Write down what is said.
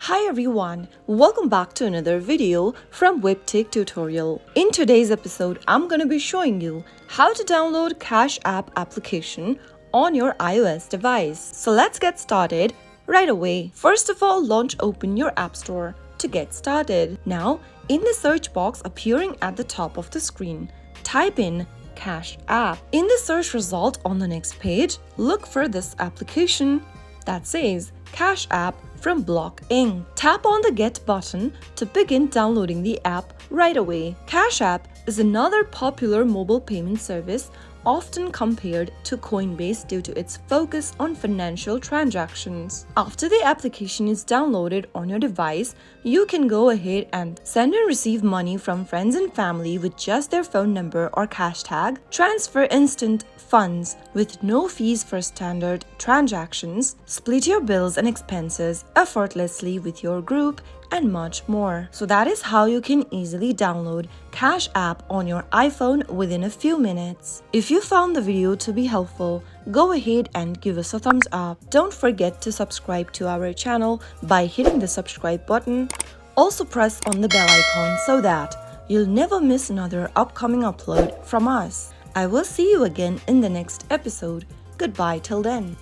Hi everyone, welcome back to another video from Webtech Tutorial. In today's episode, I'm going to be showing you how to download Cash App application on your iOS device. So let's get started right away. First of all, open your App Store to get started. Now, in the search box appearing at the top of the screen, type in Cash App. In the search result on the next page, look for this application that says Cash App from Block Inc. Tap on the Get button to begin downloading the app right away. Cash App is another popular mobile payment service often compared to Coinbase due to its focus on financial transactions. After the application is downloaded on your device, you can go ahead and send and receive money from friends and family with just their phone number or cash tag, transfer instant funds with no fees for standard transactions, split your bills and expenses effortlessly with your group, and much more. So that is how you can easily download Cash App on your iPhone within a few minutes. If you found the video to be helpful, go ahead and give us a thumbs up. Don't forget to subscribe to our channel by hitting the subscribe button. Also press on the bell icon so that you'll never miss another upcoming upload from us. I will see you again in the next episode. Goodbye till then.